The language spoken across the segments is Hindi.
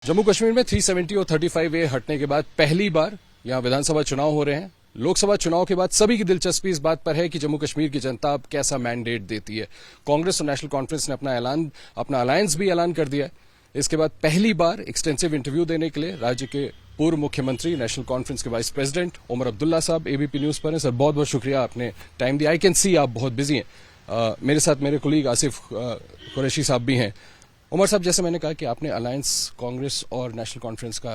जम्मू कश्मीर में 370 और 35A हटने के बाद पहली बार यहां विधानसभा चुनाव हो रहे हैं। लोकसभा चुनाव के बाद सभी की दिलचस्पी इस बात पर है कि जम्मू कश्मीर की जनता अब कैसा मैंडेट देती है। कांग्रेस और नेशनल कॉन्फ्रेंस ने अपना अलायंस भी ऐलान कर दिया है। इसके बाद पहली बार एक्सटेंसिव इंटरव्यू देने के लिए राज्य के पूर्व मुख्यमंत्री, नेशनल कॉन्फ्रेंस के वाइस प्रेसिडेंट उमर अब्दुल्ला साहब एबीपी न्यूज पर हैं। सर, बहुत बहुत शुक्रिया, आपने टाइम दिया। आई कैन सी आप बहुत बिजी हैं। मेरे साथ मेरे कोलीग आसिफ कुरैशी साहब भी हैं। उमर साहब, जैसे मैंने कहा कि आपने अलायंस कांग्रेस और नेशनल कॉन्फ्रेंस का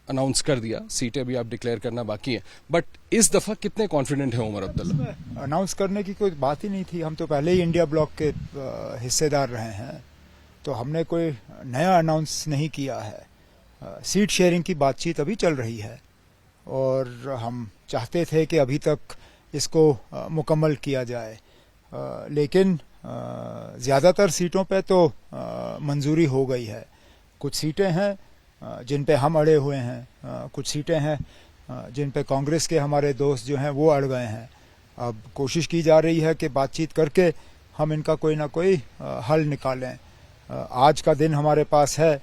अनाउंस कर दिया, सीटें भी आप डिक्लेयर करना बाकी है, बट इस दफा कितने कॉन्फिडेंट हैं उमर अब्दुल्ला? अनाउंस करने की कोई बात ही नहीं थी। हम तो पहले ही इंडिया ब्लॉक के हिस्सेदार रहे हैं, तो हमने कोई नया अनाउंस नहीं किया है। सीट शेयरिंग की बातचीत अभी चल रही है और हम चाहते थे कि अभी तक इसको मुकम्मल किया जाए, लेकिन ज़्यादातर सीटों पे तो मंजूरी हो गई है। कुछ सीटें हैं जिन पे हम अड़े हुए हैं, कुछ सीटें हैं जिन पे कांग्रेस के हमारे दोस्त जो हैं वो अड़ गए हैं। अब कोशिश की जा रही है कि बातचीत करके हम इनका कोई ना कोई हल निकालें। आज का दिन हमारे पास है,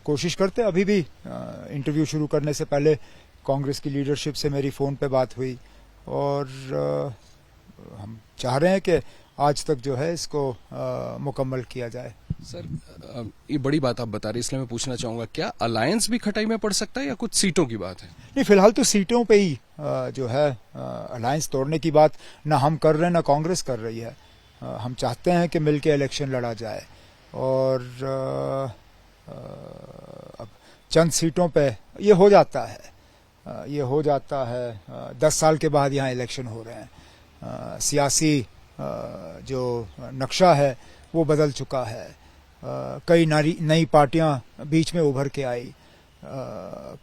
कोशिश करते। अभी भी इंटरव्यू शुरू करने से पहले कांग्रेस की लीडरशिप से मेरी फ़ोन पे बात हुई और हम चाह रहे हैं कि आज तक जो है इसको मुकम्मल किया जाए। सर, ये बड़ी बात आप बता रहे हैं, इसलिए मैं पूछना चाहूंगा, क्या अलायंस भी खटाई में पड़ सकता है या कुछ सीटों की बात है? नहीं, फिलहाल तो सीटों पे ही जो है अलायंस तोड़ने की बात ना हम कर रहे हैं ना कांग्रेस कर रही है। हम चाहते हैं कि मिलके इलेक्शन लड़ा जाए और अब चंद सीटों पे ये हो जाता है। 10 साल के बाद यहाँ इलेक्शन हो रहे हैं। सियासी जो नक्शा है वो बदल चुका है। कई नई पार्टियां बीच में उभर के आई।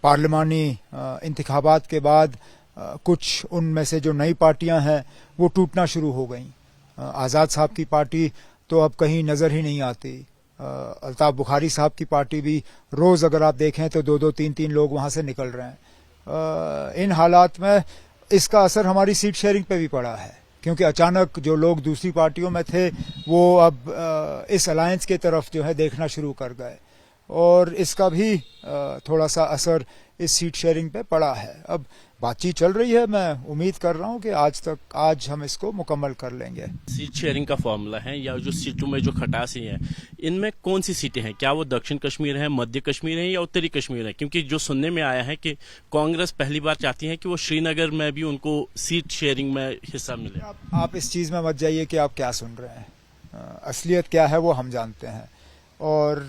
पार्लिमानी इंतखाबात के बाद कुछ उनमें से जो नई पार्टियां हैं वो टूटना शुरू हो गईं। आज़ाद साहब की पार्टी तो अब कहीं नज़र ही नहीं आती। अल्ताफ बुखारी साहब की पार्टी भी रोज़ अगर आप देखें तो 2-2, 3-3 लोग वहाँ से निकल रहे हैं। इन हालात में इसका असर हमारी सीट शेयरिंग पे भी पड़ा है, क्योंकि अचानक जो लोग दूसरी पार्टियों में थे वो अब इस अलायंस की तरफ जो है देखना शुरू कर गए और इसका भी थोड़ा सा असर इस सीट शेयरिंग पे पड़ा है। अब बातचीत चल रही है, मैं उम्मीद कर रहा हूँ कि आज हम इसको मुकम्मल कर लेंगे। सीट शेयरिंग का फॉर्मूला है या जो सीटों में जो खटासी है, इनमें कौन सी सीटें हैं? क्या वो दक्षिण कश्मीर है, मध्य कश्मीर है या उत्तरी कश्मीर है? क्योंकि जो सुनने में आया है कि कांग्रेस पहली बार चाहती है कि वो श्रीनगर में भी उनको सीट शेयरिंग में हिस्सा मिले। आप इस चीज़ में मत जाइए कि आप क्या सुन रहे हैं। असलियत क्या है वो हम जानते हैं और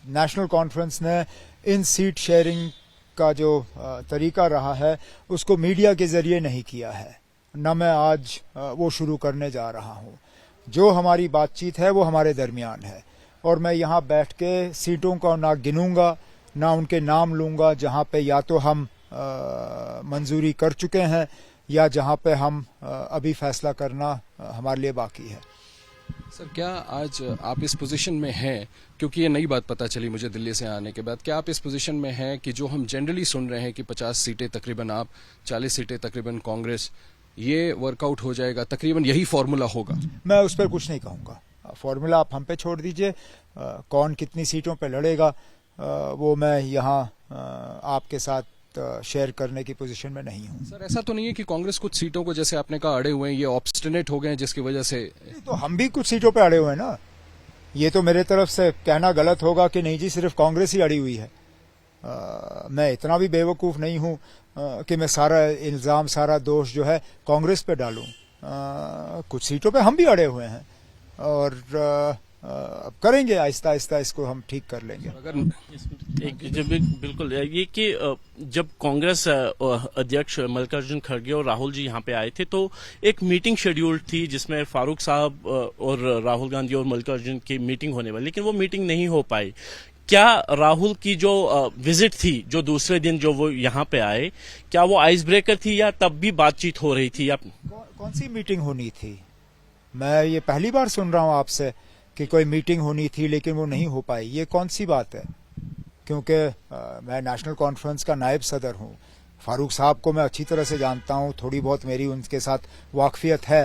नेशनल कॉन्फ्रेंस ने इन सीट शेयरिंग का जो तरीका रहा है उसको मीडिया के जरिए नहीं किया है, न मैं आज वो शुरू करने जा रहा हूँ। जो हमारी बातचीत है वो हमारे दरमियान है और मैं यहाँ बैठ के सीटों का ना गिनूंगा ना उनके नाम लूंगा जहाँ पे या तो हम मंजूरी कर चुके हैं या जहाँ पे हम अभी फैसला करना हमारे लिए बाकी है। सर, क्या आज आप इस पोजीशन में हैं, क्योंकि ये नई बात पता चली मुझे दिल्ली से आने के बाद, क्या आप इस पोजीशन में हैं कि जो हम जनरली सुन रहे हैं कि 50 सीटें तकरीबन आप, 40 सीटें तकरीबन कांग्रेस, ये वर्कआउट हो जाएगा, तकरीबन यही फॉर्मूला होगा? मैं उस पर कुछ नहीं कहूँगा। फॉर्मूला आप हम पे छोड़ दीजिए। कौन कितनी सीटों पे लड़ेगा वो मैं यहाँ आपके साथ शेयर करने की पोजीशन में नहीं हूँ। सर, ऐसा तो नहीं है कि कांग्रेस कुछ सीटों को, जैसे आपने कहा, अड़े हुए हैं, ये ऑब्स्टिनेट हो गए हैं जिसकी वजह से? तो हम भी कुछ सीटों पे अड़े हुए हैं ना। ये तो मेरे तरफ से कहना गलत होगा कि नहीं जी सिर्फ कांग्रेस ही अड़ी हुई है। मैं इतना भी बेवकूफ़ नहीं हूँ कि मैं सारा इल्ज़ाम, सारा दोष जो है कांग्रेस पे डालूँ। कुछ सीटों पे हम भी अड़े हुए हैं और अब करेंगे, आहिस्ता आहिस्ता इसको हम ठीक कर लेंगे। अगर बिल्कुल ये कि जब कांग्रेस अध्यक्ष मल्लिकार्जुन खड़गे और राहुल जी यहाँ पे आए थे तो एक मीटिंग शेड्यूल थी जिसमें फारूक साहब और राहुल गांधी और मल्लिकार्जुन की मीटिंग होने वाली, लेकिन वो मीटिंग नहीं हो पाई। क्या राहुल की जो विजिट थी, जो दूसरे दिन जो वो यहाँ पे आए, क्या वो आइस ब्रेकर थी या तब भी बातचीत हो रही थी? या कौन सी मीटिंग होनी थी? मैं ये पहली बार सुन रहा हूँ आपसे कि कोई मीटिंग होनी थी लेकिन वो नहीं हो पाई। ये कौन सी बात है? क्योंकि मैं नेशनल कॉन्फ्रेंस का नायब सदर हूँ। फारूक साहब को मैं अच्छी तरह से जानता हूँ, थोड़ी बहुत मेरी उनके साथ वाकफियत है।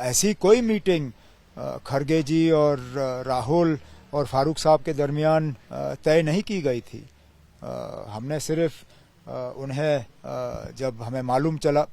ऐसी कोई मीटिंग खरगे जी और राहुल और फारूक साहब के दरमियान तय नहीं की गई थी। हमने सिर्फ उन्हें जब हमें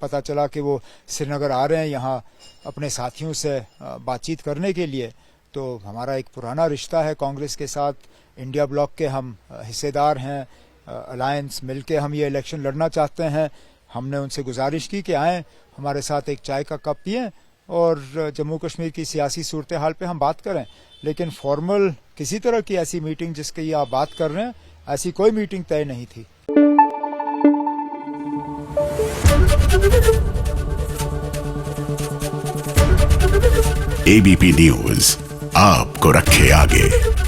पता चला कि वो श्रीनगर आ रहे हैं यहाँ अपने साथियों से बातचीत करने के लिए, तो हमारा एक पुराना रिश्ता है कांग्रेस के साथ, इंडिया ब्लॉक के हम हिस्सेदार हैं, अलायंस मिलके हम ये इलेक्शन लड़ना चाहते हैं। हमने उनसे गुजारिश की कि आएँ हमारे साथ एक चाय का कप पिएं और जम्मू कश्मीर की सियासी सूरत हाल पे हम बात करें, लेकिन फॉर्मल किसी तरह की ऐसी मीटिंग जिसकी आप बात कर रहे हैं, ऐसी कोई मीटिंग तय नहीं थी। एबीपी न्यूज आपको रखे आगे।